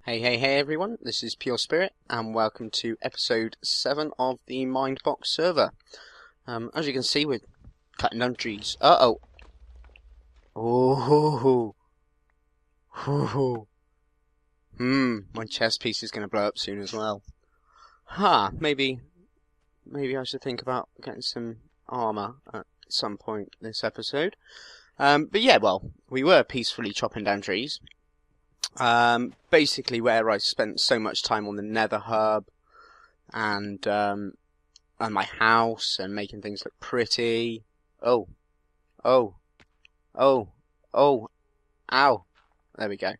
Hey everyone, this is Pure Spirit and welcome to episode 7 of the MindBox server. As you can see, we're cutting down trees. Oh, my chest piece is going to blow up soon as well. Maybe I should think about getting some armour at some point this episode. But yeah, well, we were peacefully chopping down trees. Basically where I spent so much time on the Nether hub and my house and making things look pretty. Oh, ow. There we go.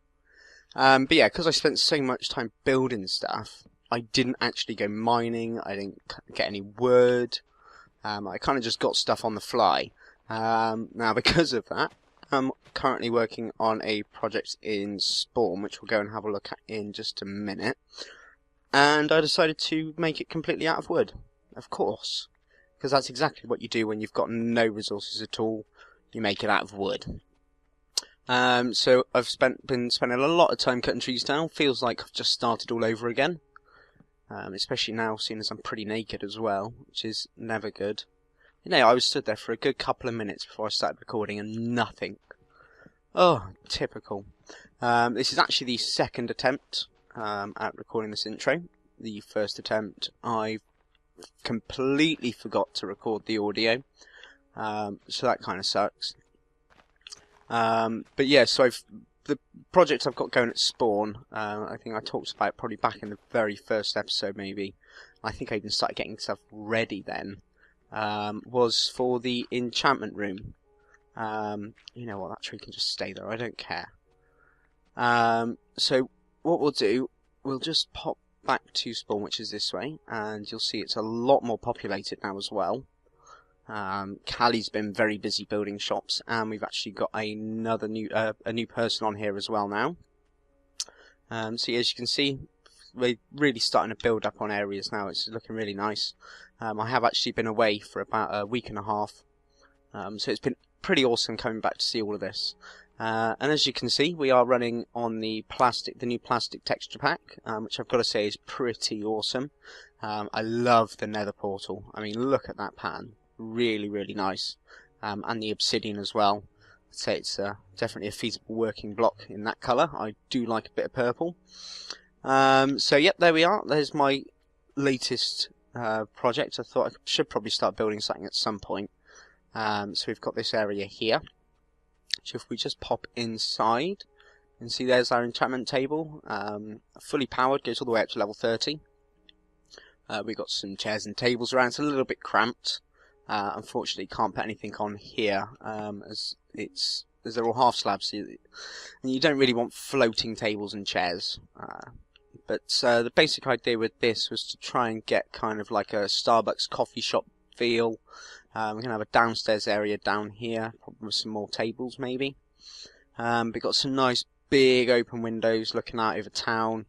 But yeah, because I spent so much time building stuff, I didn't actually go mining. I didn't get any wood. I kind of just got stuff on the fly. Now because of that, I'm currently working on a project in Spawn, which we'll go and have a look at in just a minute. And I decided to make it completely out of wood, of course, because that's exactly what you do when you've got no resources at all. You make it out of wood. So I've been spending a lot of time cutting trees down. Feels like I've just started all over again, especially now, seeing as I'm pretty naked as well, which is never good. You know, I was stood there for a good couple of minutes before I started recording and nothing. Oh, typical. This is actually the second attempt at recording this intro. The first attempt, I completely forgot to record the audio, so that kind of sucks. But yeah, so the project I've got going at Spawn, I think I talked about probably back in the very first episode maybe. I think I even started getting stuff ready then. Was for the enchantment room. You know what, that tree can just stay there, I don't care. So what we'll do, we'll just pop back to Spawn, which is this way, and you'll see it's a lot more populated now as well. Callie's been very busy building shops, and we've actually got another a new person on here as well now. So as you can see, we're really starting to build up on areas now. It's looking really nice. I have actually been away for about a week and a half, so it's been pretty awesome coming back to see all of this. And as you can see, we are running on the new plastic texture pack, which I've got to say is pretty awesome. I love the Nether portal. I mean, look at that pattern, really nice, and the obsidian as well. I'd say it's definitely a feasible working block in that colour. I do like a bit of purple. So yep, there we are. There's my latest project. I thought I should probably start building something at some point. So we've got this area here. So if we just pop inside, and see there's our enchantment table. Fully powered, goes all the way up to level 30. We've got some chairs and tables around. It's a little bit cramped. Unfortunately, can't put anything on here as they're all half slabs, and you don't really want floating tables and chairs. But the basic idea with this was to try and get kind of like a Starbucks coffee shop feel. We're going to have a downstairs area down here, probably with some more tables maybe. We've got some nice big open windows looking out over town,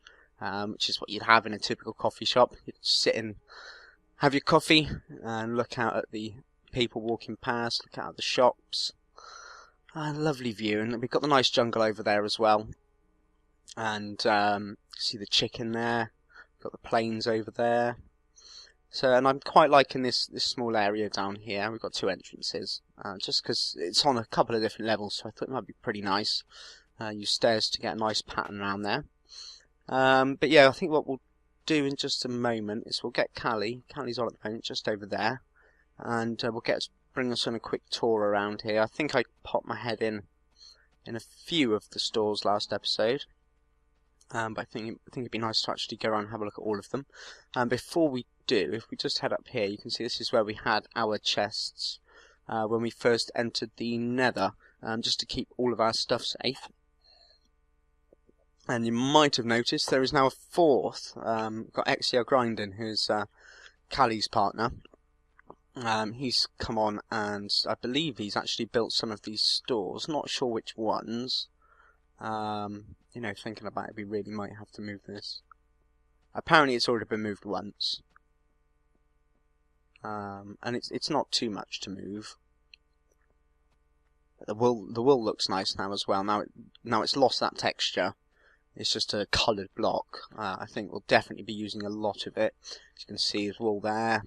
which is what you'd have in a typical coffee shop. You'd sit and have your coffee and look out at the people walking past, look out at the shops. Lovely view, and we've got the nice jungle over there as well. And see the chicken there, got the plains over there. So, and I'm quite liking this small area down here. We've got two entrances, just because it's on a couple of different levels, so I thought it might be pretty nice. Use stairs to get a nice pattern around there. But yeah, I think what we'll do in just a moment is we'll get Callie. Callie's on at the moment, just over there, and we'll bring us on a quick tour around here. I think I popped my head in a few of the stores last episode. But I think it'd be nice to actually go around and have a look at all of them. Before we do, if we just head up here, you can see this is where we had our chests when we first entered the Nether, just to keep all of our stuff safe. And you might have noticed there is now a fourth. Got XCL Grinding, who's Callie's partner. He's come on, and I believe he's actually built some of these stores. Not sure which ones. You know, thinking about it, we really might have to move this. Apparently it's already been moved once. And it's not too much to move. The wool looks nice now as well. Now it's lost that texture. It's just a coloured block. I think we'll definitely be using a lot of it. As you can see, there's all there,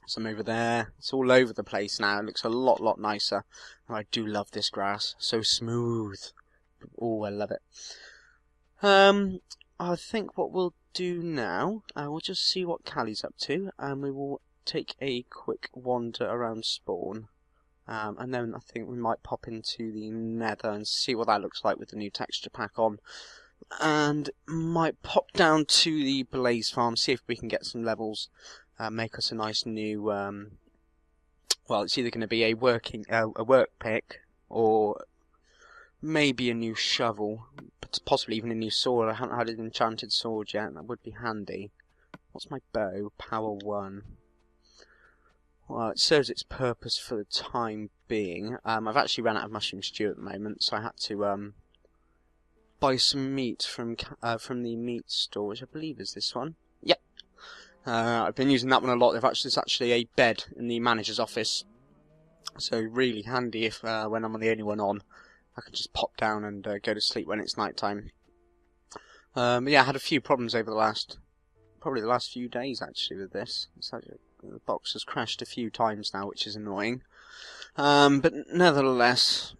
some over there. It's all over the place now. It looks a lot nicer. And I do love this grass. So smooth. Oh, I love it. I think what we'll do now, we'll just see what Callie's up to, and we will take a quick wander around spawn. And then I think we might pop into the nether and see what that looks like with the new texture pack on. And might pop down to the blaze farm, see if we can get some levels, make us a nice new, well, it's either going to be a work pick, or maybe a new shovel, possibly even a new sword. I haven't had an enchanted sword yet, that would be handy. What's my bow? Power 1. Well, it serves its purpose for the time being. I've actually run out of mushroom stew at the moment, so I had to buy some meat from the meat store, which I believe is this one. Yep. I've been using that one a lot. There's actually a bed in the manager's office, so really handy if when I'm the only one on, I can just pop down and go to sleep when it's night time. But yeah, I had a few problems over probably the last few days actually with this. The box has crashed a few times now, which is annoying. But nevertheless,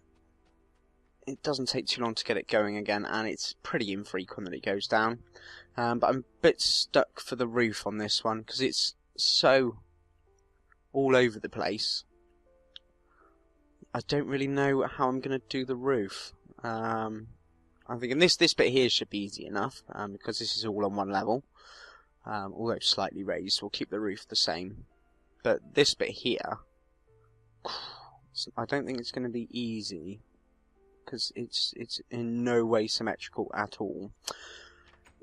it doesn't take too long to get it going again, and it's pretty infrequent that it goes down. But I'm a bit stuck for the roof on this one, because it's so all over the place. I don't really know how I'm going to do the roof. I'm thinking this bit here should be easy enough, because this is all on one level. Although slightly raised, we'll keep the roof the same. But this bit here, I don't think it's going to be easy, because it's in no way symmetrical at all.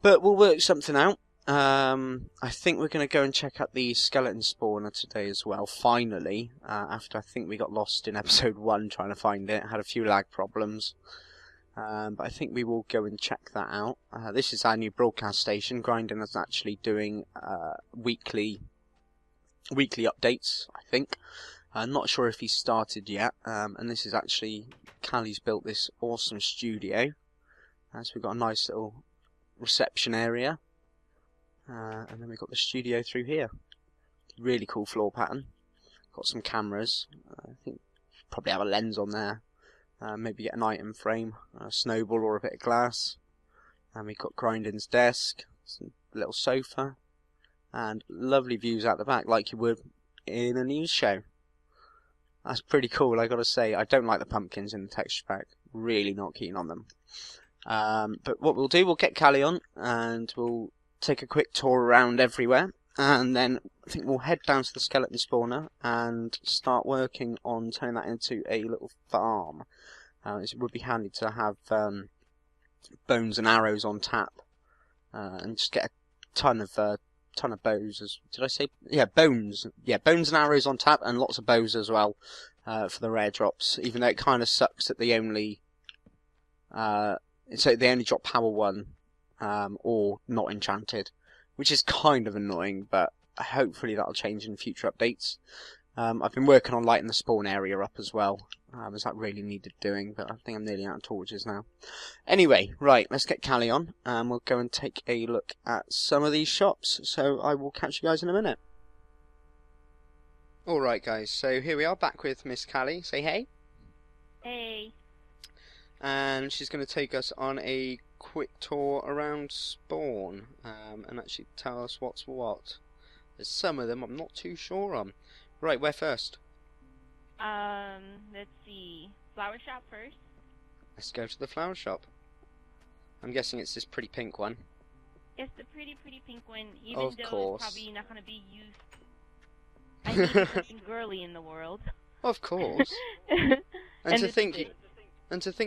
But we'll work something out. I think we're going to go and check out the skeleton spawner today as well, finally, after I think we got lost in episode 1 trying to find it. Had a few lag problems. But I think we will go and check that out. This is our new broadcast station. Grindin is actually doing weekly updates, I think. I'm not sure if he started yet. And this is actually, Callie's built this awesome studio. So we've got a nice little reception area. And then we've got the studio through here. Really cool floor pattern. Got some cameras. I think probably have a lens on there. Maybe get an item frame, a snowball or a bit of glass. And we've got Grindin's desk, some little sofa, and lovely views out the back like you would in a news show. That's pretty cool, I gotta say. I don't like the pumpkins in the texture pack. Really not keen on them. But what we'll do, we'll get Callie on, and we'll take a quick tour around everywhere. And then I think we'll head down to the skeleton spawner and start working on turning that into a little farm. It would be handy to have bones and arrows on tap, and just get a ton of bows. Did I say? Yeah, bones. Yeah, bones and arrows on tap, and lots of bows as well for the rare drops. Even though it kind of sucks that they only drop power 1 or not enchanted, which is kind of annoying, but hopefully that'll change in future updates. I've been working on lighting the spawn area up as well, as that really needed doing, but I think I'm nearly out of torches now. Anyway, right, let's get Callie on, and we'll go and take a look at some of these shops, so I will catch you guys in a minute. Alright guys, so here we are back with Miss Callie. Say hey. Hey. And she's going to take us on a quick tour around spawn, and actually tell us what's what. There's some of them I'm not too sure on. Right, where first? Let's see. Flower shop first. Let's go to the flower shop. I'm guessing it's this pretty pink one. It's the pretty pink one, even of though course. It's probably not going to be used. I need something girly in the world. Of course. and to think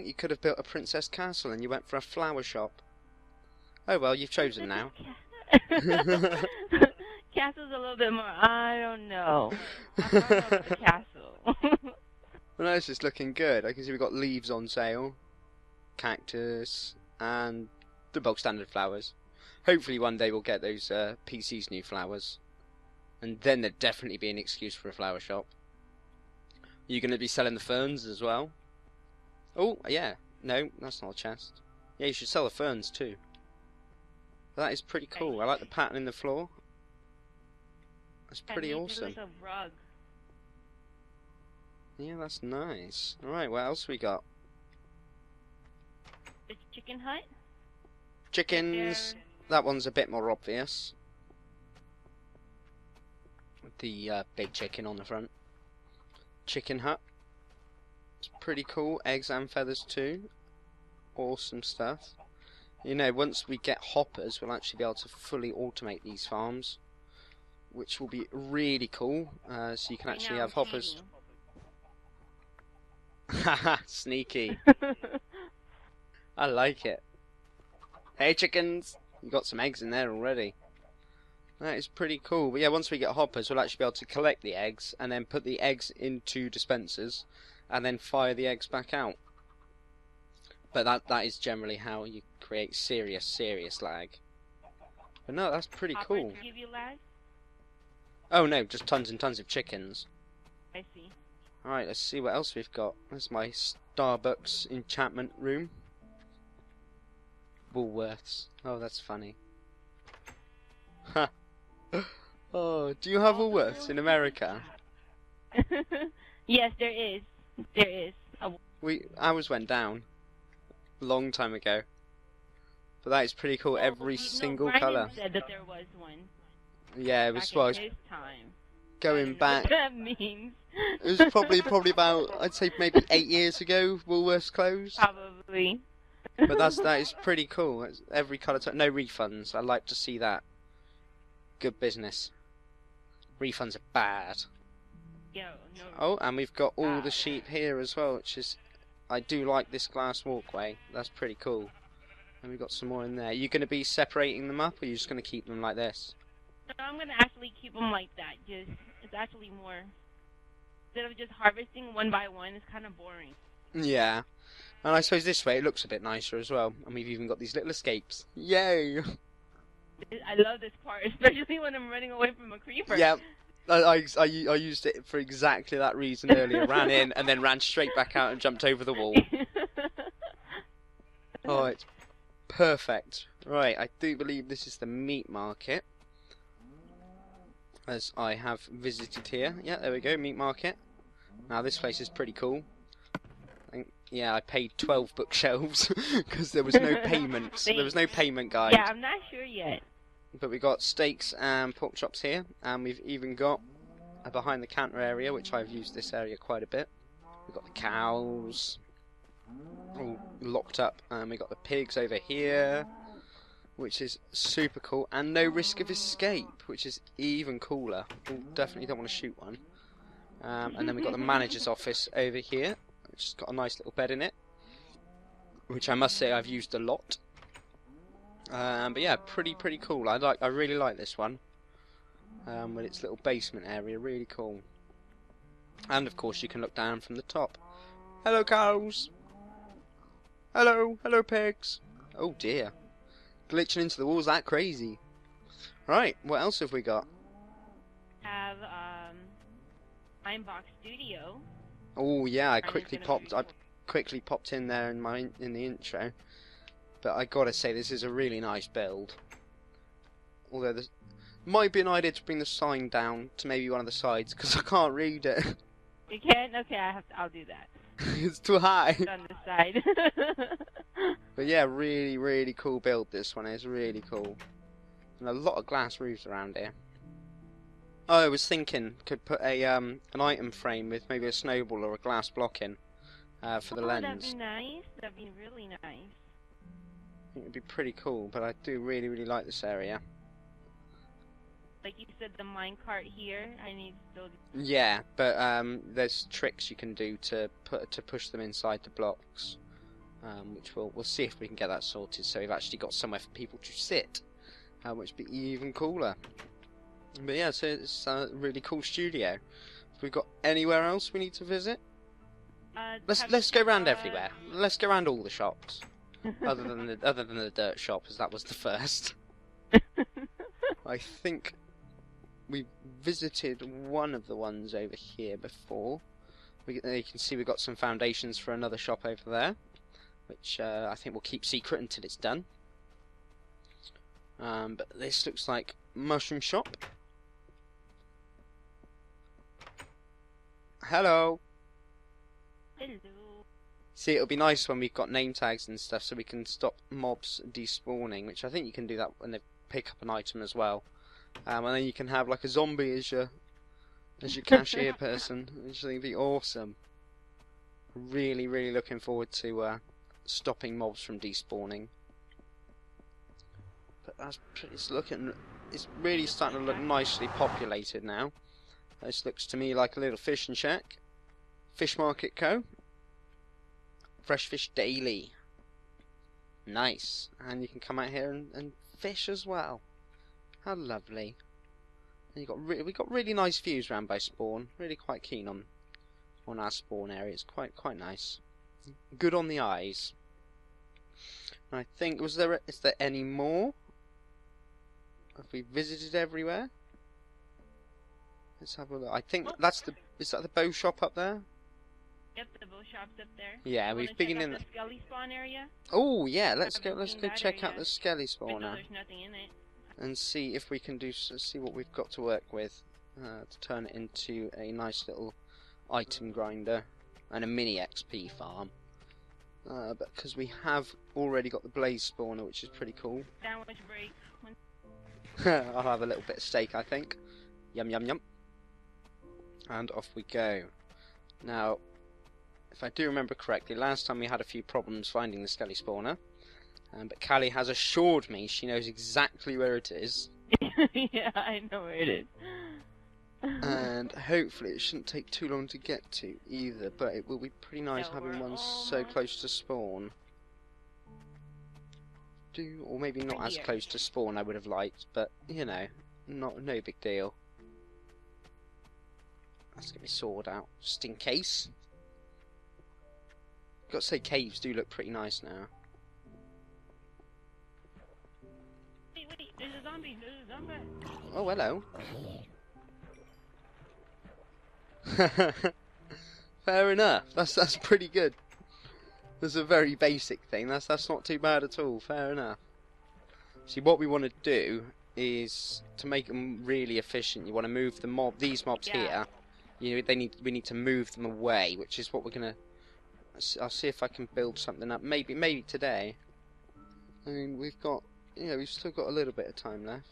you could have built a princess castle and you went for a flower shop. Oh well, you've chosen now. Castle's a little bit more, I don't know. I don't know about the castle. Well, no, this is looking good. I can see we've got leaves on sale, cactus, and the bog standard flowers. Hopefully one day we'll get those PC's new flowers. And then there'd definitely be an excuse for a flower shop. Are you going to be selling the ferns as well? Oh, yeah. No, that's not a chest. Yeah, you should sell the ferns too. That is pretty cool. I like the pattern in the floor. That's pretty awesome. Like a rug. Yeah, that's nice. Alright, what else we got? The chicken hut? Chickens. That one's a bit more obvious. The big chicken on the front. Chicken hut. It's pretty cool. Eggs and feathers too. Awesome stuff. You know, once we get hoppers, we'll actually be able to fully automate these farms, which will be really cool. So you can actually have hoppers. Haha, sneaky. I like it. Hey chickens! You got some eggs in there already. That is pretty cool. But yeah, once we get hoppers, we'll actually be able to collect the eggs and then put the eggs into dispensers and then fire the eggs back out. But that is generally how you create serious lag. But no, that's pretty cool. Give you lag? Oh no, just tons and tons of chickens. I see. Alright, let's see what else we've got. There's my Starbucks enchantment room. Woolworths. Oh, that's funny. Ha. Oh, do you have Woolworths in America? Yes, there is. There is. Ours went down a long time ago. But that is pretty cool. Every single colour. Said that there was one. Yeah, it was well, his time. Going back. What that means. It was probably about, I'd say maybe 8 years ago. Woolworths closed. Probably. But that is pretty cool. It's every colour. No refunds. I like to see that. Good business. Refunds are bad. Yo, no. Oh, and we've got all the sheep here as well, which is... I do like this glass walkway. That's pretty cool. And we've got some more in there. Are you going to be separating them up, or are you just going to keep them like this? No, I'm going to actually keep them like that. It's actually more... Instead of just harvesting one by one, it's kind of boring. Yeah. And I suppose this way it looks a bit nicer as well. And we've even got these little escapes. Yay! I love this part, especially when I'm running away from a creeper. Yeah. I used it for exactly that reason earlier. Ran in and then ran straight back out and jumped over the wall. Oh, it's perfect. Right, I do believe this is the meat market. As I have visited here. Yeah, there we go, meat market. Now this place is pretty cool. Yeah, I paid 12 bookshelves because there was no payment. There was no payment guide. Yeah, I'm not sure yet. But we got steaks and pork chops here, and we've even got a behind the counter area, which I've used this area quite a bit. We've got the cows all locked up, and we got the pigs over here, which is super cool, and no risk of escape, which is even cooler. Ooh, definitely don't want to shoot one. And then we've got the manager's office over here, which has got a nice little bed in it, which I must say I've used a lot. But yeah, pretty cool. I really like this one. With its little basement area, really cool. And of course you can look down from the top. Hello cows. Hello pigs. Oh dear. Glitching into the walls, that crazy. Right, what else have we got? Have MindBox Studio. Oh yeah, I quickly popped in there in the intro. But I gotta say, this is a really nice build. Although there might be an idea to bring the sign down to maybe one of the sides, because I can't read it. You can? Okay, I'll do that. It's too high. It's on the side. But yeah, really cool build. This one is really cool, and a lot of glass roofs around here. Oh, I was thinking could put a an item frame with maybe a snowball or a glass block in for the lens. That'd be nice. That'd be really nice. I think it'd be pretty cool, but I do really like this area. Like you said, the minecart here, I need still. Yeah, but there's tricks you can do to push them inside the blocks, which we'll see if we can get that sorted. So we've actually got somewhere for people to sit, which would be even cooler. But yeah, so it's a really cool studio. Have we got anywhere else we need to visit? Let's go around everywhere. Let's go around all the shops. other than the dirt shop, as that was the first. I think we visited one of the ones over here before. You can see we've got some foundations for another shop over there. which I think we'll keep secret until it's done. But this looks like mushroom shop. Hello. Hello. See, it'll be nice when we've got name tags and stuff, so we can stop mobs despawning, which I think you can do that when they pick up an item as well. And then you can have like a zombie as your cashier person, which I think would be awesome. Really, really looking forward to stopping mobs from despawning. But that's pretty, it's really starting to look nicely populated now. This looks to me like a little fishing shack. Fish Market Co. Fresh fish daily. Nice. And you can come out here and fish as well. How lovely. And we've got really nice views around by spawn. Really quite keen on our spawn area. It's quite nice. Good on the eyes. And I think is there any more? Have we visited everywhere? Let's have a look. I think is that the bow shop up there? Yep, the bow shop's up there. Yeah, we've been in the skelly spawn area. Oh yeah, let's go check out the skelly But no, spawner there's nothing in it. and see if we can see what we've got to work with to turn it into a nice little item grinder and a mini XP farm. But because we have already got the blaze spawner, which is pretty cool. Sandwich break. I'll have a little bit of steak, I think. Yum yum yum. And off we go. Now, if I do remember correctly, last time we had a few problems finding the skelly spawner, but Callie has assured me she knows exactly where it is. Yeah, I know where it is. And hopefully it shouldn't take too long to get to either, but it will be pretty nice having one so close to spawn. Or maybe not as close to spawn I would have liked, but you know, no big deal. Let's get my sword out, just in case. Got to say, caves do look pretty nice now. Wait, there's a zombie, Oh, hello. Fair enough. That's pretty good. That's a very basic thing. That's not too bad at all. Fair enough. See, what we want to do is to make them really efficient. You want to move these mobs here. We need to move them away, which is what we're gonna. I'll see if I can build something up. Maybe today. I mean, we've still got a little bit of time left.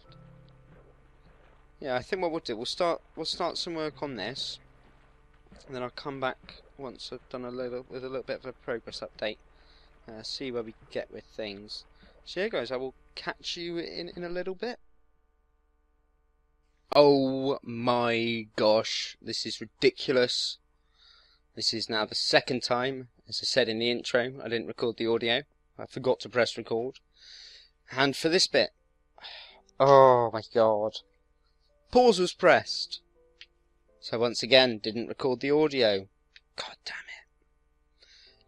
Yeah, I think what we'll do, we'll start some work on this, and then I'll come back once I've done a little bit of a progress update. See where we get with things. So yeah, guys, I will catch you in a little bit. Oh my gosh, this is ridiculous. This is now the second time, as I said in the intro, I didn't record the audio. I forgot to press record. And for this bit, oh my god, pause was pressed. So once again, didn't record the audio. God damn it.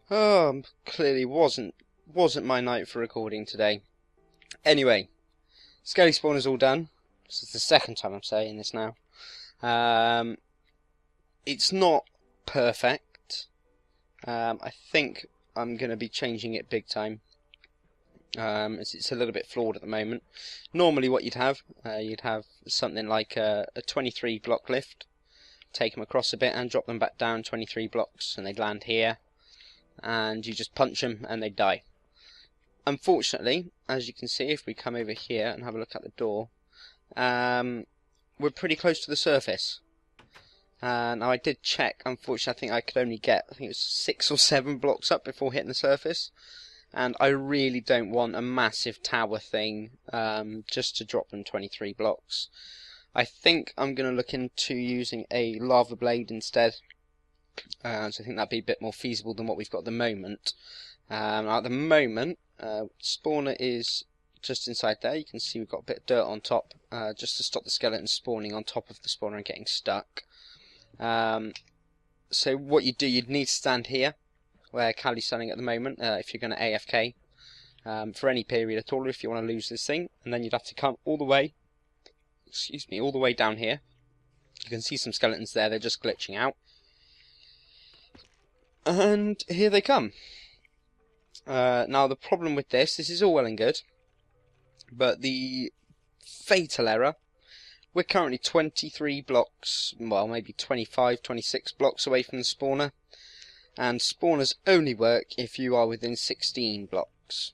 Oh, clearly wasn't my night for recording today. Anyway, skelly spawn is all done. This is the second time I'm saying this now. It's not perfect. I think I'm going to be changing it big time. It's a little bit flawed at the moment. Normally what you'd have something like a 23 block lift. Take them across a bit and drop them back down 23 blocks, and they'd land here. And you just punch them and they die. Unfortunately, as you can see, if we come over here and have a look at the door, we're pretty close to the surface. Now I did check. Unfortunately, I think I could only get, it was 6 or 7 blocks up before hitting the surface, and I really don't want a massive tower thing just to drop them 23 blocks. I think I'm going to look into using a lava blade instead. So I think that'd be a bit more feasible than what we've got at the moment. At the moment, spawner is just inside there. You can see we've got a bit of dirt on top, just to stop the skeletons spawning on top of the spawner and getting stuck. So what you do, you'd need to stand here, where Callie's standing at the moment, if you're going to AFK, for any period at all, if you want to lose this thing, and then you'd have to come all the way, all the way down here. You can see some skeletons there, they're just glitching out. And here they come. Now the problem with this is all well and good, but the fatal error, we're currently 23 blocks, well maybe 25, 26 blocks away from the spawner, and spawners only work if you are within 16 blocks.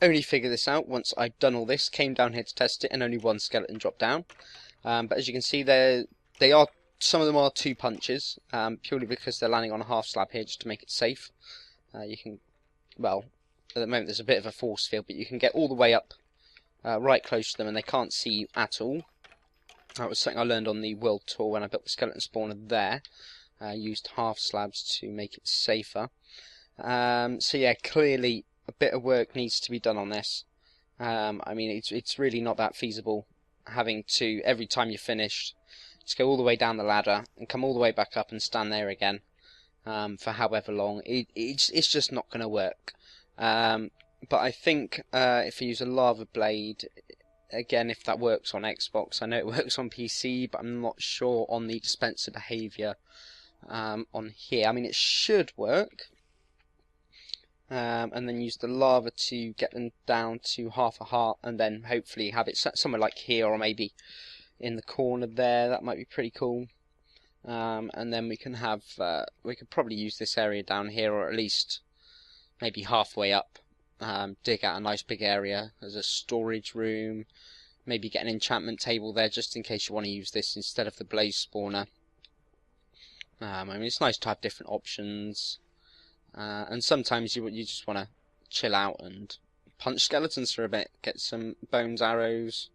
Only figure this out once I'd done all this, came down here to test it, and only one skeleton dropped down. But as you can see, some of them are 2 punches, purely because they're landing on a half slab here just to make it safe. You can, well, at the moment there's a bit of a force field, but you can get all the way up right close to them and they can't see you at all. That was something I learned on the world tour when I built the skeleton spawner there. Used half slabs to make it safer. So yeah, clearly a bit of work needs to be done on this. I mean, it's really not that feasible having to, every time you're finished, just go all the way down the ladder and come all the way back up and stand there again for however long. It's just not going to work. But I think if I use a lava blade, again, if that works on Xbox, I know it works on PC, but I'm not sure on the dispenser behaviour on here. I mean, it should work. And then use the lava to get them down to half a heart, and then hopefully have it somewhere like here, or maybe in the corner there. That might be pretty cool. And then we can have, we could probably use this area down here, or at least maybe halfway up. Dig out a nice big area as a storage room. Maybe get an enchantment table there just in case you want to use this instead of the blaze spawner. I mean, it's nice to have different options. And sometimes you just want to chill out and punch skeletons for a bit. Get some bones, arrows,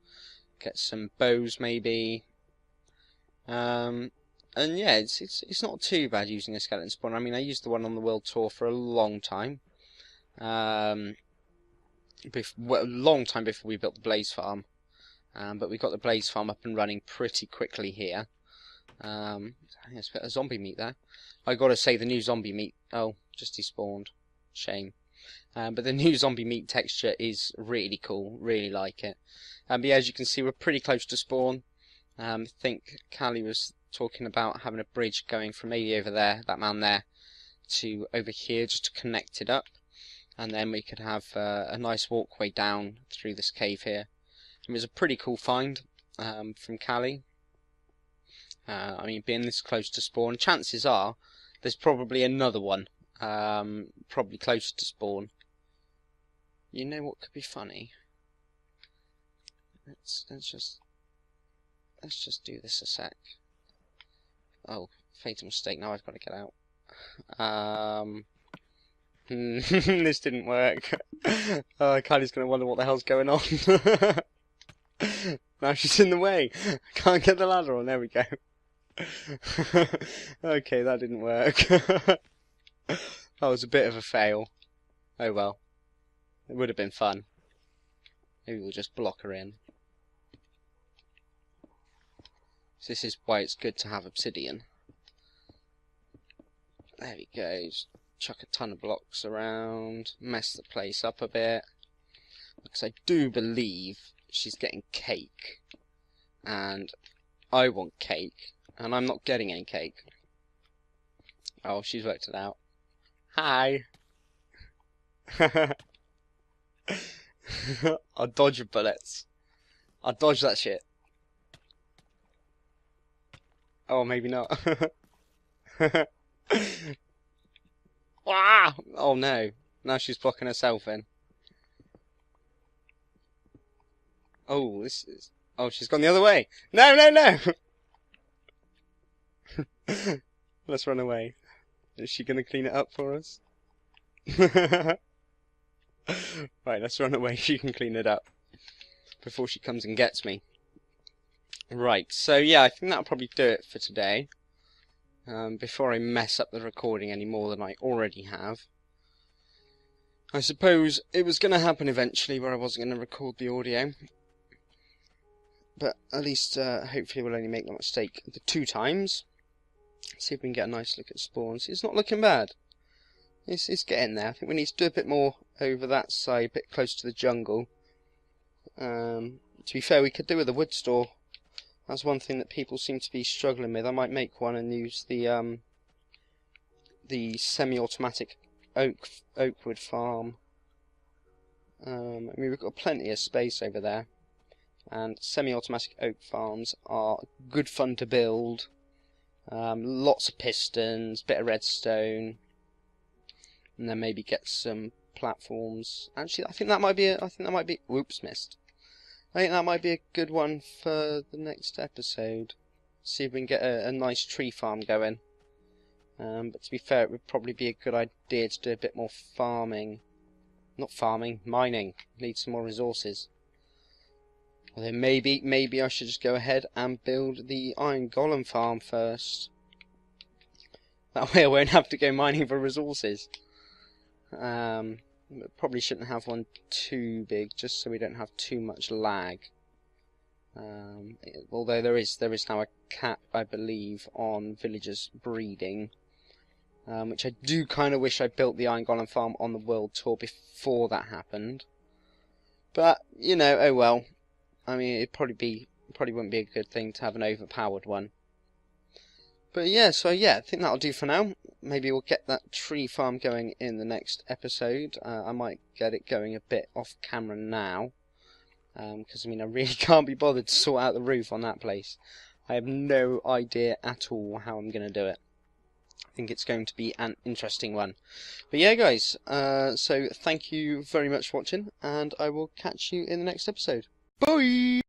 get some bows maybe. And yeah, it's not too bad using a skeleton spawner. I mean, I used the one on the world tour for a long time. Long time before we built the blaze farm. But we got the blaze farm up and running pretty quickly here. There's a bit of zombie meat there. I gotta say, the new zombie meat, oh, just despawned, shame. But the new zombie meat texture is really cool, really like it. But yeah, as you can see, we're pretty close to spawn. I think Callie was talking about having a bridge going from maybe over there, that man there, to over here, just to connect it up. And then we could have a nice walkway down through this cave here. It was a pretty cool find from Callie. I mean, being this close to spawn, chances are there's probably another one, probably closer to spawn. You know what could be funny? Let's just do this a sec. Oh, fatal mistake. Now I've got to get out. This didn't work. Oh, Kylie's going to wonder what the hell's going on. Now she's in the way. Can't get the ladder on. There we go. Okay, that didn't work. That was a bit of a fail. Oh well. It would have been fun. Maybe we'll just block her in. So this is why it's good to have obsidian. There we go. Just chuck a ton of blocks around. Mess the place up a bit. Because I do believe she's getting cake. And I want cake. And I'm not getting any cake. Oh, she's worked it out. Hi! I'll dodge your bullets. I'll dodge that shit. Oh, maybe not. Ah! Oh no. Now she's blocking herself in. Oh, this is... Oh, she's gone the other way. No, no, no! Let's run away. Is she going to clean it up for us? Right, let's run away. She can clean it up before she comes and gets me. Right, so yeah, I think that'll probably do it for today. Before I mess up the recording any more than I already have. I suppose it was going to happen eventually where I wasn't going to record the audio. But at least, hopefully we'll only make that mistake the 2 times. See if we can get a nice look at spawns. It's not looking bad. It's getting there. I think we need to do a bit more over that side, a bit close to the jungle. To be fair, we could do with a wood store. That's one thing that people seem to be struggling with. I might make one and use the semi-automatic oakwood farm. I mean, we've got plenty of space over there, and semi-automatic oak farms are good fun to build. Lots of pistons, bit of redstone, and then maybe get some platforms. Actually, I think that might be. Whoops, missed. I think that might be a good one for the next episode. See if we can get a nice tree farm going. But to be fair, it would probably be a good idea to do a bit more farming. Not farming, mining. Need some more resources. Although maybe I should just go ahead and build the iron golem farm first. That way I won't have to go mining for resources. Probably shouldn't have one too big, just so we don't have too much lag. Although there is now a cap, I believe, on villagers breeding, which I do kind of wish I built the iron golem farm on the world tour before that happened. But you know, oh well. I mean, it probably wouldn't be a good thing to have an overpowered one. But yeah, so yeah, I think that'll do for now. Maybe we'll get that tree farm going in the next episode. I might get it going a bit off camera now. Because, I mean, I really can't be bothered to sort out the roof on that place. I have no idea at all how I'm going to do it. I think it's going to be an interesting one. But yeah, guys, so thank you very much for watching, and I will catch you in the next episode. Bye!